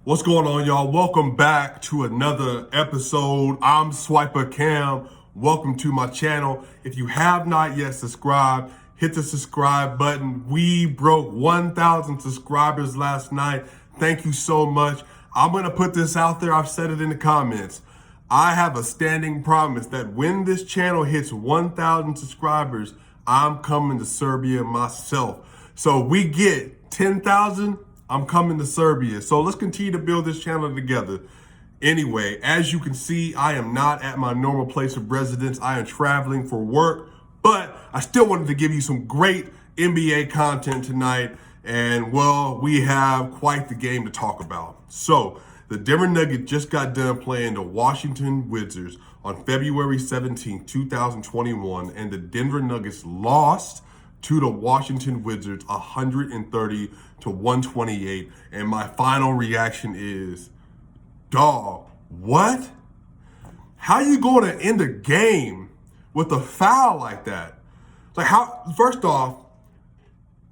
What's going on, y'all? Welcome back to another episode. I'm SwipaCam. Welcome to my channel. If you have not yet subscribed, hit the subscribe button. We broke 1,000 subscribers last night. Thank you so much. I'm going to put this out there. I've said it in the comments. I have a standing promise that when this channel hits 1,000 subscribers, I'm coming to Serbia myself. So we get 10,000. I'm coming to Serbia. So let's continue to build this channel together. Anyway, as you can see, I am not at my normal place of residence. I am traveling for work, but I still wanted to give you some great NBA content tonight. And well, we have quite the game to talk about. So the Denver Nuggets just got done playing the Washington Wizards on February 17, 2021. And the Denver Nuggets lost to the Washington Wizards 130 to 128. And my final reaction is, dog, what? How you going to end a game with a foul like that? Like, how, first off,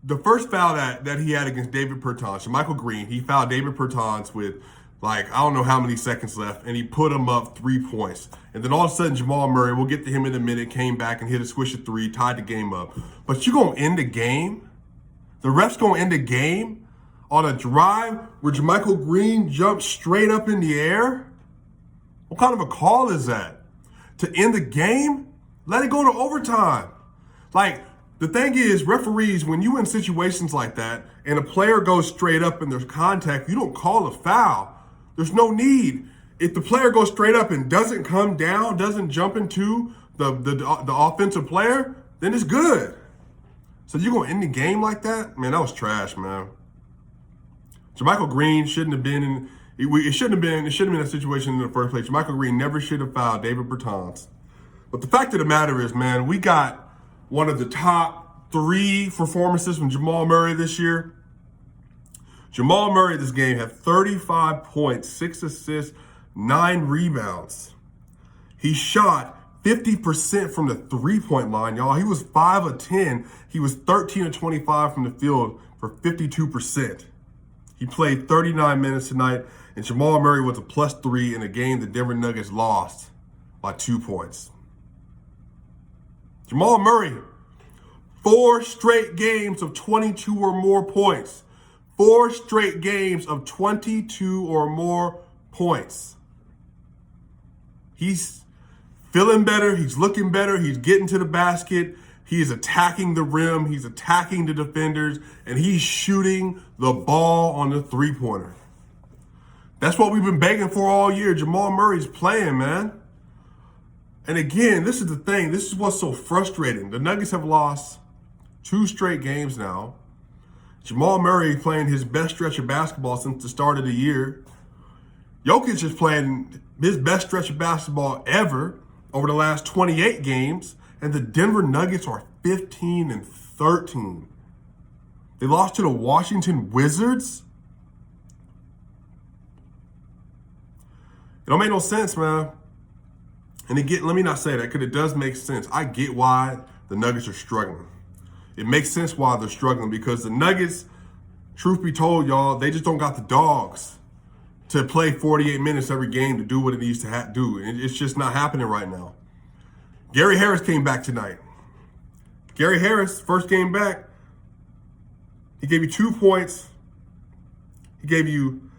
the first foul that he had against David Bertans, Michael Green, he fouled David Bertans with like, I don't know how many seconds left, and he put him up 3 points. And then all of a sudden, Jamal Murray, we'll get to him in a minute, came back and hit a swish of 3, tied the game up. But you gonna end the game? The ref's gonna end the game on a drive where Michael Green jumped straight up in the air? What kind of a call is that? To end the game? Let it go to overtime. Like, the thing is, referees, when you in situations like that and a player goes straight up and there's contact, you don't call a foul. There's no need. If the player goes straight up and doesn't come down, doesn't jump into the offensive player, then it's good. So you're gonna end the game like that? Man, that was trash, man. Michael Green shouldn't have been in. It shouldn't have been a situation in the first place. Michael Green never should have fouled David Bertans. But the fact of the matter is, man, we got one of the top 3 performances from Jamal Murray this year. Jamal Murray this game had 35 points, 6 assists, 9 rebounds. He shot 50% from the 3-point line, y'all. He was 5 of 10. He was 13 of 25 from the field for 52%. He played 39 minutes tonight, and Jamal Murray was a +3 in a game the Denver Nuggets lost by 2 points. Jamal Murray, 4 straight games of 22 or more points. 4 straight games of 22 or more points. He's feeling better. He's looking better. He's getting to the basket. He is attacking the rim. He's attacking the defenders. And he's shooting the ball on the 3-pointer. That's what we've been begging for all year. Jamal Murray's playing, man. And again, this is the thing. This is what's so frustrating. The Nuggets have lost 2 straight games now. Jamal Murray playing his best stretch of basketball since the start of the year. Jokic is playing his best stretch of basketball ever over the last 28 games. And the Denver Nuggets are 15-13. They lost to the Washington Wizards. It don't make no sense, man. And again, let me not say that because it does make sense. I get why the Nuggets are struggling. It makes sense why they're struggling because the Nuggets, truth be told, y'all, they just don't got the dogs to play 48 minutes every game to do what it needs to do. It's just not happening right now. Gary Harris came back tonight. Gary Harris, first game back, he gave you 2 points. He gave you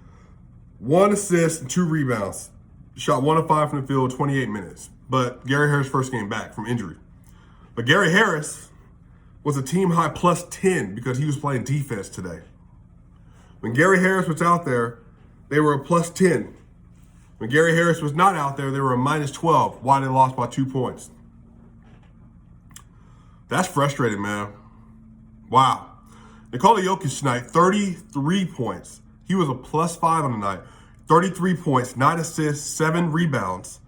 1 assist and 2 rebounds. He shot 1 of 5 from the field, 28 minutes. But Gary Harris first came back from injury. But Gary Harris was a team high +10 because he was playing defense today. When Gary Harris was out there, they were a +10. When Gary Harris was not out there, they were a -12. Why they lost by 2 points? That's frustrating, man. Wow. Nikola Jokic tonight, 33 points. He was a +5 on the night. 33 points, 9 assists, 7 rebounds.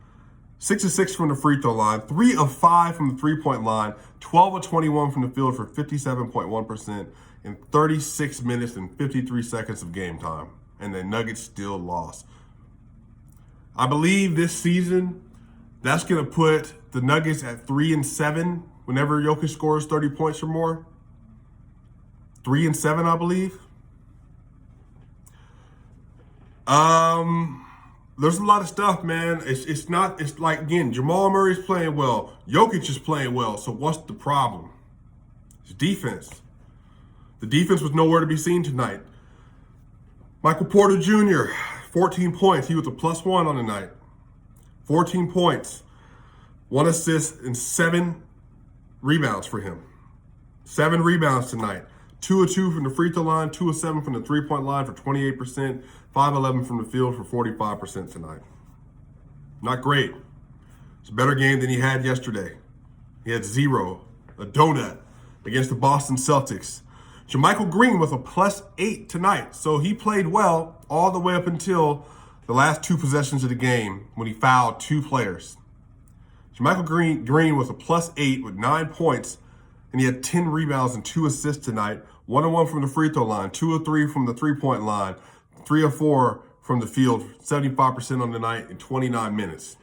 6 of 6 from the free throw line, 3 of 5 from the 3-point line, 12 of 21 from the field for 57.1% in 36 minutes and 53 seconds of game time. And the Nuggets still lost. I believe this season, that's going to put the Nuggets at 3-7 whenever Jokic scores 30 points or more. 3-7, I believe. There's a lot of stuff, man. It's like, again, Jamal Murray's playing well. Jokic is playing well. So what's the problem? It's defense. The defense was nowhere to be seen tonight. Michael Porter Jr., 14 points. He was a +1 on the night. 14 points, 1 assist, and 7 rebounds for him. 7 rebounds tonight. 2 of 2 from the free throw line, 2 of 7 from the three-point line for 28%, 5-11 from the field for 45% tonight. Not great. It's a better game than he had yesterday. He had 0, a donut, against the Boston Celtics. Jermichael Green with a +8 tonight. So he played well all the way up until the last 2 possessions of the game when he fouled 2 players. Jermichael Green was a +8 with 9 points, and he had 10 rebounds and 2 assists tonight. 1 of 1 from the free throw line, 2 of 3 from the three-point line, 3 of 4 from the field, 75% on the night in 29 minutes.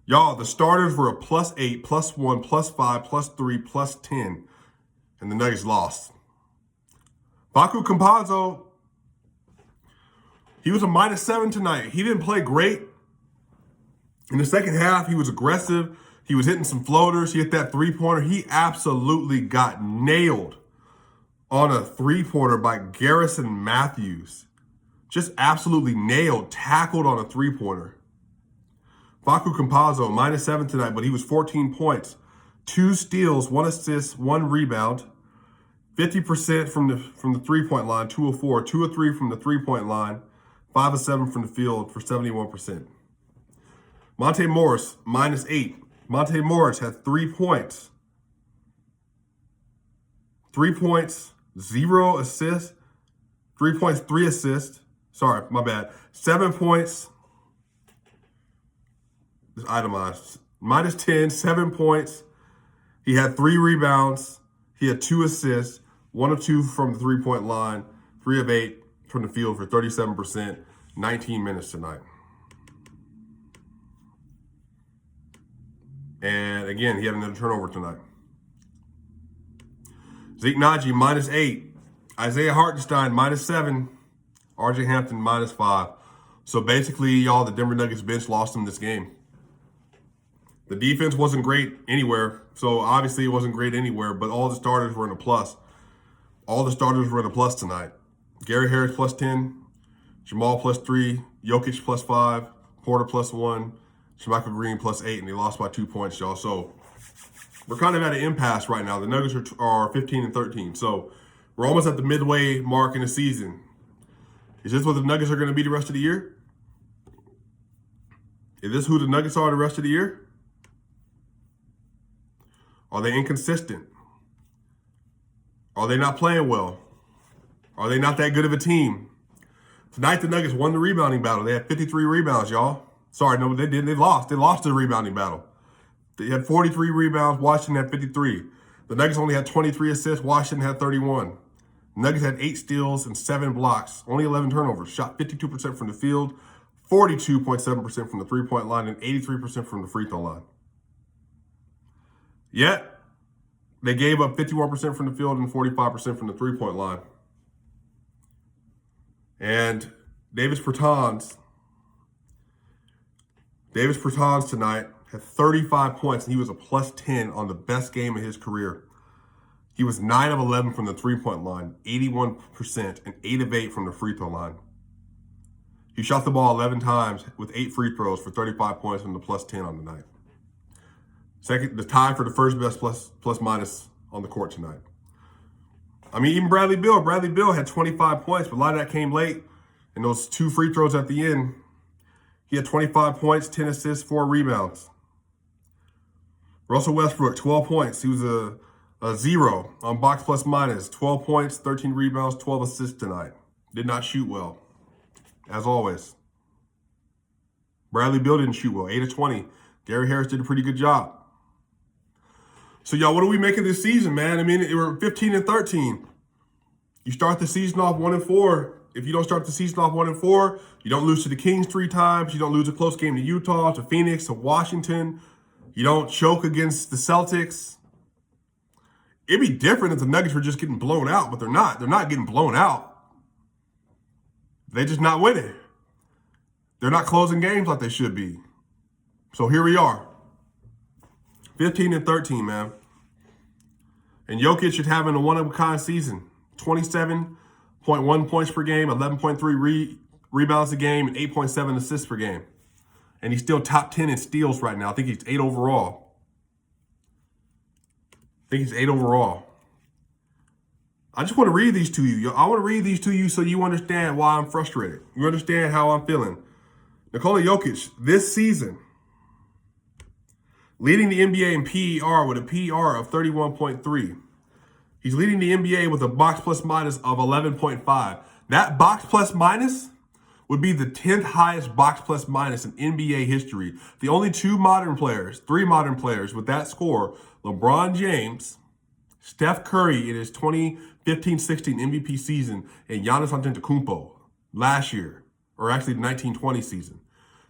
Y'all, the starters were a +8, +1, +5, +3, +10, and the Nuggets lost. Facu Campazzo, he was a -7 tonight. He didn't play great. In the second half, he was aggressive. He was hitting some floaters. He hit that three-pointer. He absolutely got nailed on a three-pointer by Garrison Matthews. Just absolutely nailed, tackled on a three-pointer. Facu Campazzo, -7 tonight, but he was 14 points, 2 steals, 1 assist, 1 rebound, 50% from the three-point line, 2 of 4, 2 of 3 from the three-point line, 5 of 7 from the field for 71%. Monte Morris, -8. Monte Morris had 3 points. 3 points, 0 assists. 3 points, 3 assists. Sorry, my bad. 7 points. This itemized. -10, 7 points. He had 3 rebounds. He had 2 assists. 1 of 2 from the three-point line. 3 of 8 from the field for 37%. 19 minutes tonight. And again, he had another turnover tonight. Zeke Naji, -8. Isaiah Hartenstein, -7. RJ Hampton, -5. So basically, y'all, the Denver Nuggets bench lost him this game. The defense wasn't great anywhere. So obviously it wasn't great anywhere, but all the starters were in a plus. All the starters were in a plus tonight. Gary Harris +10, Jamal +3, Jokic +5, Porter +1, Jermichael Green +8, and they lost by 2 points, y'all. So we're kind of at an impasse right now. The Nuggets are 15-13. So we're almost at the midway mark in the season. Is this what the Nuggets are going to be the rest of the year? Is this who the Nuggets are the rest of the year? Are they inconsistent? Are they not playing well? Are they not that good of a team? Tonight, the Nuggets won the rebounding battle. They had 53 rebounds, y'all. Sorry, no, they didn't. They lost. They lost the rebounding battle. They had 43 rebounds. Washington had 53. The Nuggets only had 23 assists. Washington had 31. The Nuggets had 8 steals and 7 blocks. Only 11 turnovers. Shot 52% from the field, 42.7% from the three-point line, and 83% from the free throw line. Yet, they gave up 51% from the field and 45% from the three-point line. And Davis Bertans tonight had 35 points, and he was a +10 on the best game of his career. He was 9 of 11 from the three-point line, 81%, and 8 of 8 from the free throw line. He shot the ball 11 times with 8 free throws for 35 points and the +10 on the night. Second, the tie for the first best plus-minus on the court tonight. I mean, even Bradley Beal had 25 points, but a lot of that came late. And those 2 free throws at the end, he had 25 points, 10 assists, 4 rebounds. Russell Westbrook, 12 points. He was a 0 on box plus-minus. 12 points, 13 rebounds, 12 assists tonight. Did not shoot well, as always. Bradley Beal didn't shoot well, 8 of 20. Gary Harris did a pretty good job. So, y'all, what do we make of this season, man? I mean, we're 15-13. You start the season off 1-4. If you don't start the season off 1-4, you don't lose to the Kings 3 times. You don't lose a close game to Utah, to Phoenix, to Washington. You don't choke against the Celtics. It'd be different if the Nuggets were just getting blown out, but they're not. They're not getting blown out. They're just not winning. They're not closing games like they should be. So here we are. 15-13, man. And Jokic is having a one-of-a-kind season. 27.1 points per game, 11.3 rebounds a game, and 8.7 assists per game. And he's still top 10 in steals right now. I think he's 8 overall. I just want to read these to you. I want to read these to you so you understand why I'm frustrated. You understand how I'm feeling. Nikola Jokic, this season, leading the NBA in PER with a PER of 31.3. He's leading the NBA with a box plus minus of 11.5. That box plus minus would be the 10th highest box plus minus in NBA history. The only three modern players with that score, LeBron James, Steph Curry in his 2015-16 MVP season, and Giannis Antetokounmpo last year, or actually the 1920 season.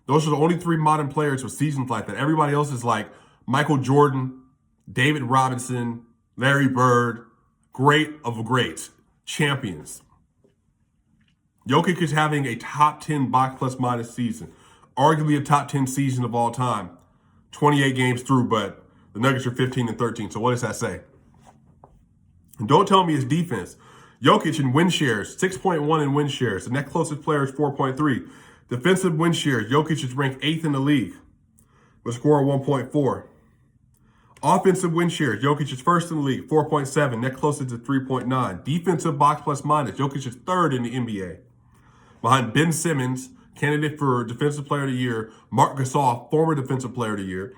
Those are the only three modern players with seasons like that. Everybody else is like Michael Jordan, David Robinson, Larry Bird, great of greats, champions. Jokic is having a top 10 box plus minus season, arguably a top 10 season of all time. 28 games through, but the Nuggets are 15-13. So what does that say? And don't tell me it's defense. Jokic in win shares, 6.1 in win shares. The next closest player is 4.3. Defensive win shares, Jokic is ranked 8th in the league with a score of 1.4. Offensive win shares, Jokic is first in the league, 4.7. Next closest is 3.9. Defensive box plus minus, Jokic is third in the NBA. Behind Ben Simmons, candidate for Defensive Player of the Year, Marc Gasol, former Defensive Player of the Year.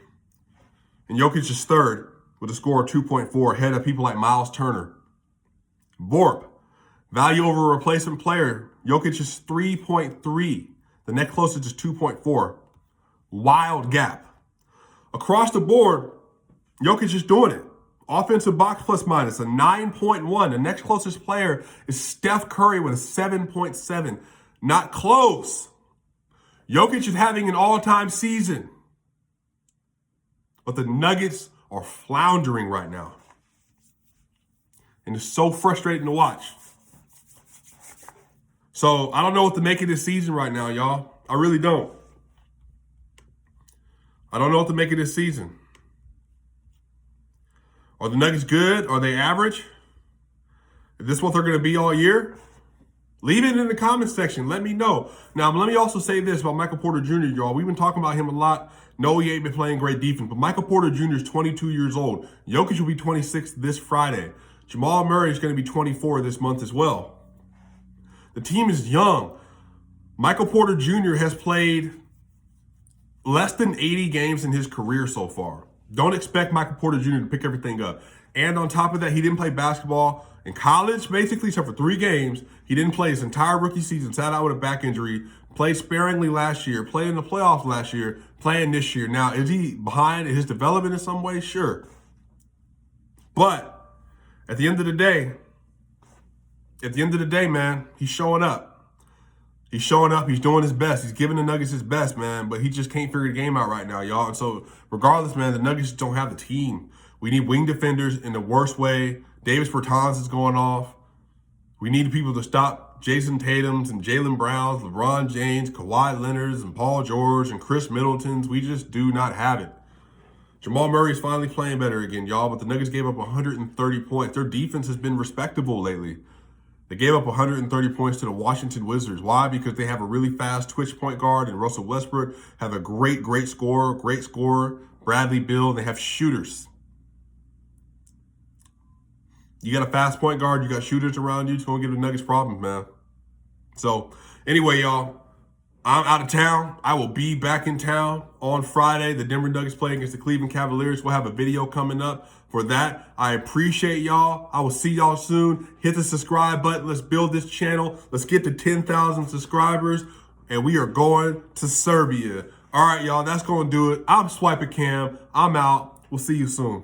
And Jokic is third with a score of 2.4, ahead of people like Miles Turner. VORP, value over replacement player, Jokic is 3.3. The next closest is 2.4. Wild gap. Across the board, Jokic is doing it. Offensive box plus minus, a 9.1. The next closest player is Steph Curry with a 7.7. Not close. Jokic is having an all-time season. But the Nuggets are floundering right now. And it's so frustrating to watch. So I don't know what to make of this season right now, y'all. I really don't. I don't know what to make of this season. Are the Nuggets good? Are they average? Is this what they're going to be all year? Leave it in the comments section. Let me know. Now, let me also say this about Michael Porter Jr., y'all. We've been talking about him a lot. No, he ain't been playing great defense, but Michael Porter Jr. is 22 years old. Jokic will be 26 this Friday. Jamal Murray is going to be 24 this month as well. The team is young. Michael Porter Jr. has played less than 80 games in his career so far. Don't expect Michael Porter Jr. to pick everything up. And on top of that, he didn't play basketball in college, basically, except for 3 games. He didn't play his entire rookie season, sat out with a back injury, played sparingly last year, played in the playoffs last year, playing this year. Now, is he behind in his development in some way? Sure. But at the end of the day, man, he's showing up. He's showing up. He's doing his best. He's giving the Nuggets his best, man. But he just can't figure the game out right now, y'all. And so regardless, man, the Nuggets just don't have the team. We need wing defenders in the worst way. Davis Bertans is going off. We need people to stop Jason Tatum's and Jaylen Brown's, LeBron James, Kawhi Leonard's, and Paul George, and Chris Middleton's. We just do not have it. Jamal Murray's finally playing better again, y'all. But the Nuggets gave up 130 points. Their defense has been respectable lately. They gave up 130 points to the Washington Wizards. Why? Because they have a really fast twitch point guard, and Russell Westbrook have a great scorer, Bradley Beal. They have shooters. You got a fast point guard, you got shooters around you, it's going to give the Nuggets problems, man. So, anyway, y'all, I'm out of town. I will be back in town on Friday. The Denver Nuggets play against the Cleveland Cavaliers. We'll have a video coming up for that. I appreciate y'all. I will see y'all soon. Hit the subscribe button. Let's build this channel. Let's get to 10,000 subscribers, and we are going to Serbia. All right, y'all, that's going to do it. I'm SwipaCam. I'm out. We'll see you soon.